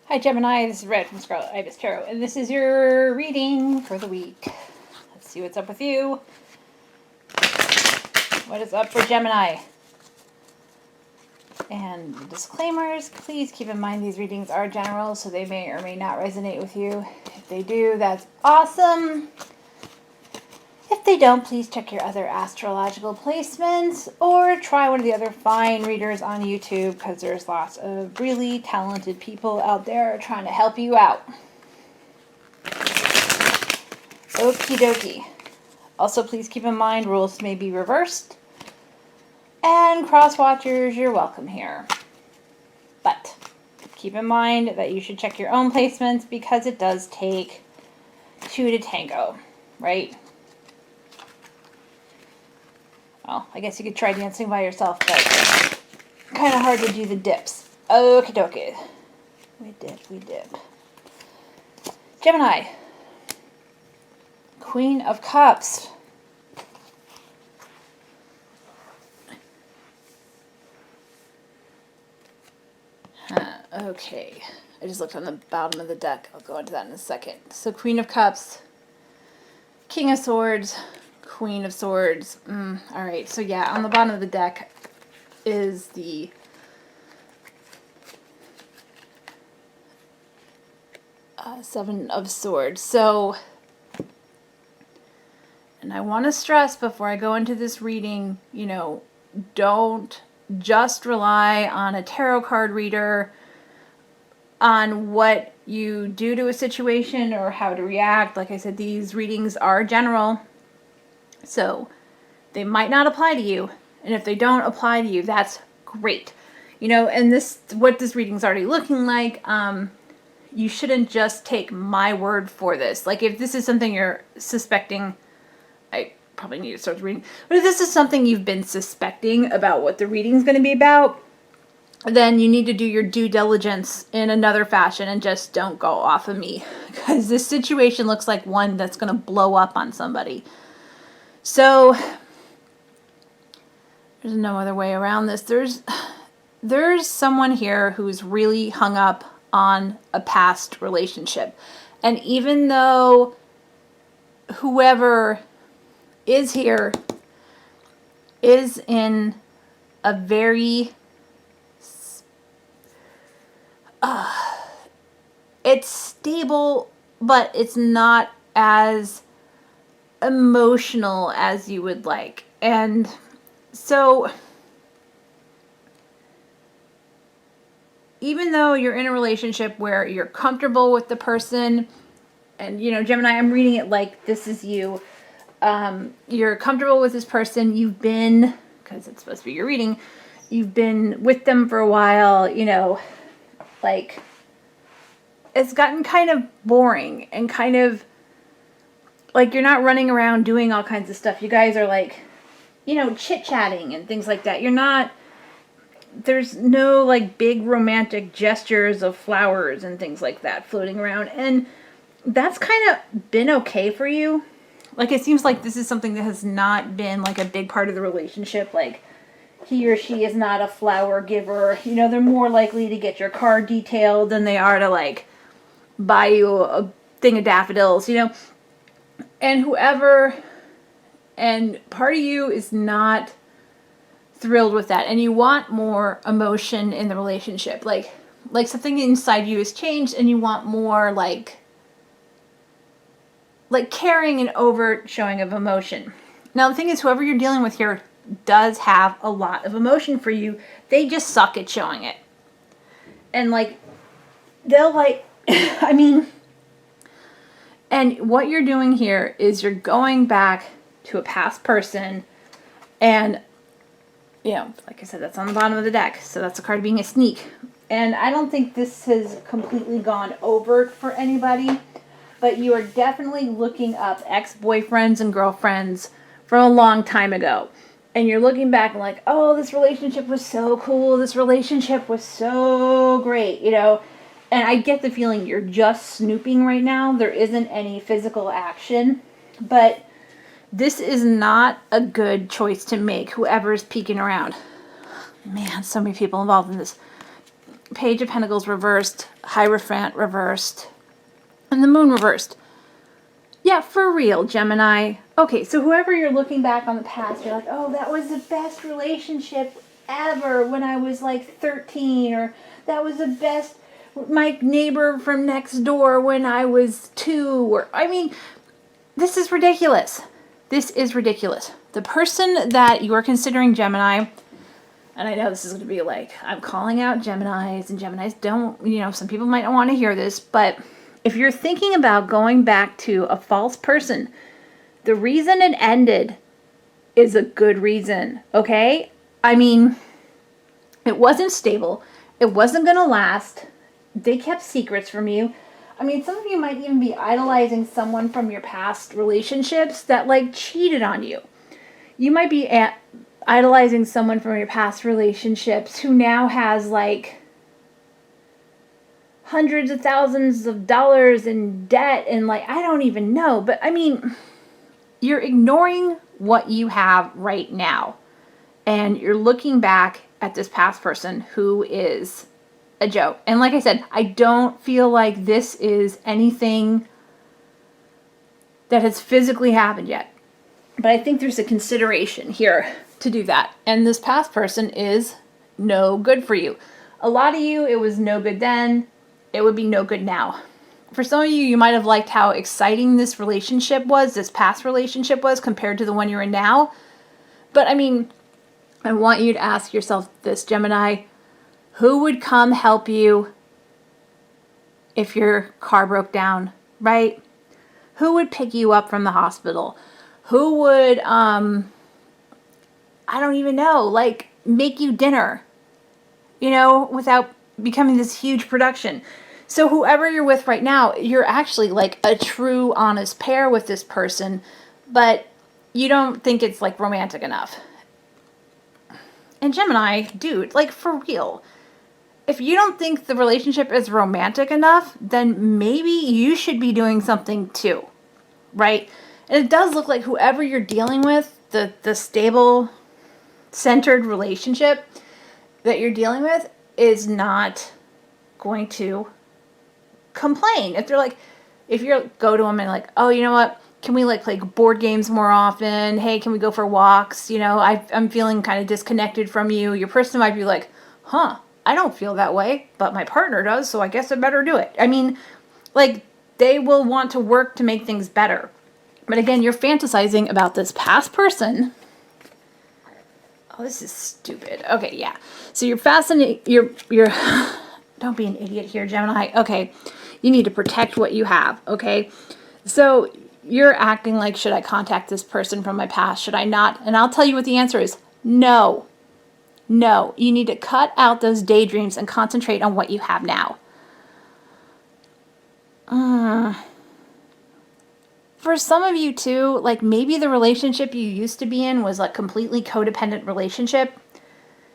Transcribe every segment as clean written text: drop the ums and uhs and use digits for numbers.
Hi Gemini, this is Red from Scarlet Ibis Tarot, and this is your reading for the week. Let's see what's up with you. What is up for Gemini? And disclaimers, please keep in mind these readings are general, so they may or may not resonate with you. If they do, that's awesome. If they don't, please check your other astrological placements or try one of the other fine readers on YouTube, because there's lots of really talented people out there trying to help you out. Okie dokie. Also, please keep in mind rules may be reversed. And cross-watchers, you're welcome here. But keep in mind that you should check your own placements, because it does take two to tango, right? Well, I guess you could try dancing by yourself, but kind of hard to do the dips. Okie dokie. We dip. Gemini. Queen of Cups. Okay. I just looked on the bottom of the deck. I'll go into that in a second. So Queen of Cups. King of Swords. Queen of Swords. Alright, so yeah, on the bottom of the deck is the Seven of Swords. So, and I want to stress before I go into this reading, you know, don't just rely on a tarot card reader on what you do to a situation or how to react. Like I said, these readings are general. So they might not apply to you, and if they don't apply to you, that's great. You know, and this, what this reading's already looking like, you shouldn't just take my word for this. Like, if this is something you're suspecting, I probably need to start reading, but if this is something you've been suspecting about what the reading's going to be about, then you need to do your due diligence in another fashion and just don't go off of me, because this situation looks like one that's going to blow up on somebody. So there's no other way around this. There's someone here who's really hung up on a past relationship. And even though whoever is here is in a very it's stable, but it's not as emotional as you would like. And so even though you're in a relationship where you're comfortable with the person, and you know, Gemini, I'm reading it like this is you, you're comfortable with this person, you've been, because it's supposed to be your reading, you've been with them for a while, you know, like it's gotten kind of boring and kind of like you're not running around doing all kinds of stuff. You guys are like, you know, chit-chatting and things like that. You're not, there's no like big romantic gestures of flowers and things like that floating around. And that's kind of been okay for you. Like, it seems like this is something that has not been like a big part of the relationship. Like, he or she is not a flower giver. You know, they're more likely to get your car detailed than they are to like buy you a thing of daffodils, you know. And whoever, and part of you is not thrilled with that, and you want more emotion in the relationship. Like something inside you has changed, and you want more like caring and overt showing of emotion. Now the thing is, whoever you're dealing with here does have a lot of emotion for you. They just suck at showing it. And like, they'll like, I mean, and what you're doing here is you're going back to a past person, and, you know, like I said, that's on the bottom of the deck, so that's a card being a sneak. And I don't think this has completely gone overt for anybody, but you are definitely looking up ex-boyfriends and girlfriends from a long time ago. And you're looking back and like, oh, this relationship was so cool, this relationship was so great, you know. And I get the feeling you're just snooping right now. There isn't any physical action. But this is not a good choice to make, whoever's peeking around. Man, so many people involved in this. Page of Pentacles reversed, Hierophant reversed, and the Moon reversed. Yeah, for real, Gemini. Okay, so whoever you're looking back on the past, you're like, oh, that was the best relationship ever when I was like 13, or that was the best, my neighbor from next door when I was 2, or, I mean, this is ridiculous. This is ridiculous. The person that you are considering, Gemini, and I know this is going to be like, I'm calling out Geminis, and Geminis don't, you know, some people might not want to hear this, but if you're thinking about going back to a false person, the reason it ended is a good reason, okay? I mean, it wasn't stable. It wasn't going to last. They kept secrets from you. I mean, some of you might even be idolizing someone from your past relationships that, like, cheated on you. You might be idolizing someone from your past relationships who now has, like, hundreds of thousands of dollars in debt and, like, I don't even know. But, I mean, you're ignoring what you have right now. And you're looking back at this past person who is a joke. And like I said, I don't feel like this is anything that has physically happened yet. But I think there's a consideration here to do that. And this past person is no good for you. A lot of you, it was no good then. It would be no good now. For some of you, you might have liked how exciting this relationship was, this past relationship was, compared to the one you're in now. But I mean, I want you to ask yourself this, Gemini. Who would come help you if your car broke down, right? Who would pick you up from the hospital? Who would, I don't even know, like, make you dinner, you know, without becoming this huge production? So whoever you're with right now, you're actually like a true, honest pair with this person, but you don't think it's like romantic enough. And Gemini, dude, like for real, if you don't think the relationship is romantic enough, then maybe you should be doing something too, right? And it does look like whoever you're dealing with, the stable, centered relationship that you're dealing with is not going to complain. If they're like, if you go to them and like, oh, you know what? Can we like play board games more often? Hey, can we go for walks? You know, I'm feeling kind of disconnected from you. Your person might be like, huh, I don't feel that way, but my partner does, so I guess I better do it. I mean, like, they will want to work to make things better. But again, you're fantasizing about this past person. Oh, this is stupid. Okay, yeah. So you're fascinated. You're don't be an idiot here, Gemini. Okay, you need to protect what you have, okay? So you're acting like, should I contact this person from my past? Should I not? And I'll tell you what the answer is. No. No. You need to cut out those daydreams and concentrate on what you have now. For some of you too, like maybe the relationship you used to be in was like completely codependent relationship.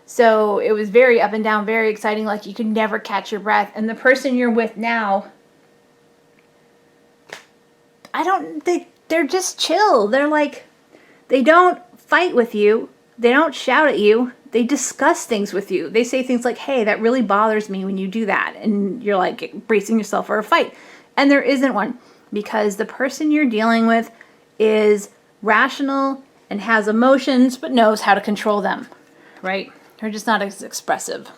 So it was very up and down, very exciting, like you could never catch your breath. And the person you're with now, they're just chill. They're like, they don't fight with you. They don't shout at you. They discuss things with you. They say things like, hey, that really bothers me when you do that. And you're like bracing yourself for a fight. And there isn't one, because the person you're dealing with is rational and has emotions, but knows how to control them, right? They're just not as expressive.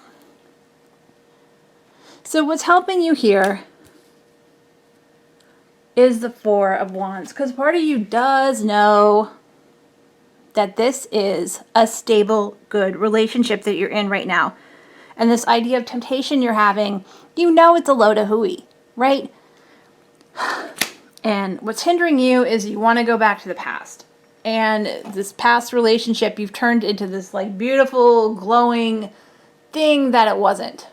So what's helping you here is the Four of Wands, because part of you does know that this is a stable, good relationship that you're in right now. And this idea of temptation you're having, you know it's a load of hooey, right? And what's hindering you is you want to go back to the past. And this past relationship, you've turned into this like beautiful, glowing thing that it wasn't,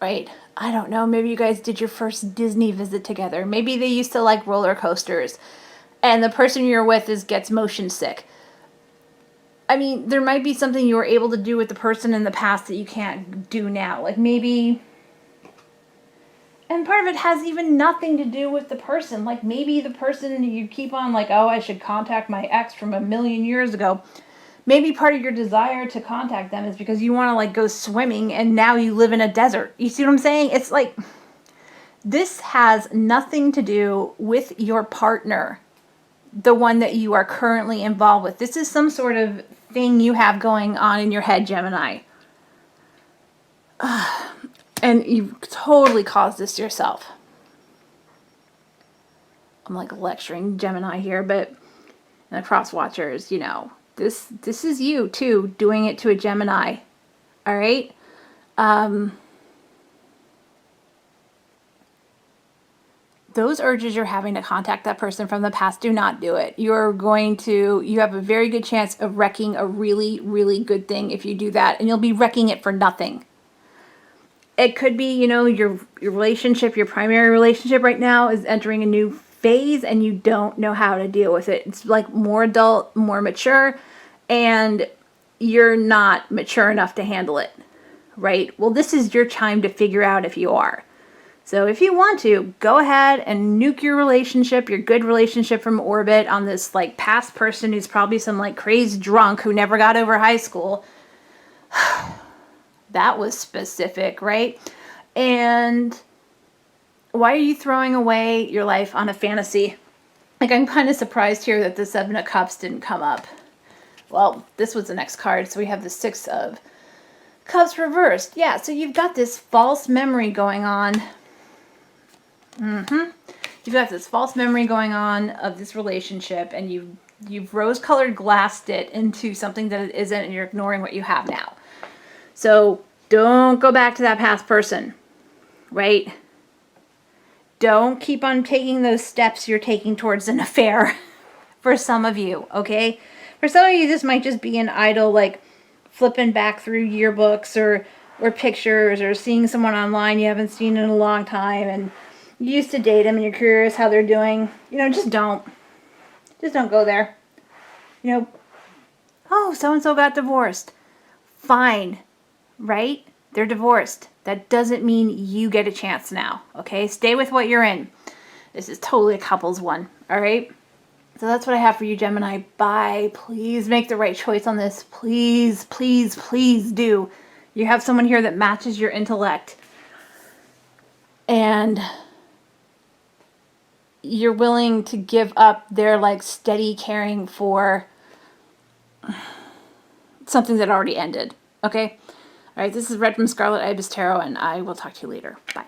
right? I don't know, maybe you guys did your first Disney visit together. Maybe they used to like roller coasters. And the person you're with gets motion sick. I mean, there might be something you were able to do with the person in the past that you can't do now. Like maybe... And part of it has even nothing to do with the person. Like maybe the person you keep on like, oh, I should contact my ex from 1,000,000 years ago. Maybe part of your desire to contact them is because you want to like go swimming and now you live in a desert. You see what I'm saying? It's like, This has nothing to do with your partner, the one that you are currently involved with. This is some sort of thing you have going on in your head, Gemini. And you totally caused this yourself. I'm like lecturing Gemini here, but the cross watchers, you know, this is you too doing it to a Gemini. All right. Those urges you're having to contact that person from the past, do not do it. You have a very good chance of wrecking a really, really good thing if you do that, and you'll be wrecking it for nothing. It could be, you know, your relationship, your primary relationship right now is entering a new phase and you don't know how to deal with it. It's like more adult, more mature, and you're not mature enough to handle it, right? Well, this is your time to figure out if you are. So if you want to, go ahead and nuke your relationship, your good relationship from orbit on this like past person who's probably some like crazed drunk who never got over high school. That was specific, right? And why are you throwing away your life on a fantasy? Like, I'm kind of surprised here that the Seven of Cups didn't come up. Well, this was the next card, so we have the Six of Cups reversed. Yeah, so you've got this false memory going on. You've got this false memory going on of this relationship, and you've rose-colored glassed it into something that it isn't, and you're ignoring what you have now. So don't go back to that past person, right? Don't keep on taking those steps you're taking towards an affair for some of you, okay? For some of you, this might just be an idle, like, flipping back through yearbooks or pictures or seeing someone online you haven't seen in a long time and you used to date them and you're curious how they're doing. You know, just don't. Just don't go there. You know, oh, so-and-so got divorced. Fine, right? They're divorced. That doesn't mean you get a chance now, okay? Stay with what you're in. This is totally a couples one, all right? So that's what I have for you, Gemini. Bye. Please make the right choice on this. Please, please, please do. You have someone here that matches your intellect. And you're willing to give up their like steady caring for something that already ended. Okay? All right, this is Red from Scarlet Ibis Tarot, and I will talk to you later. Bye.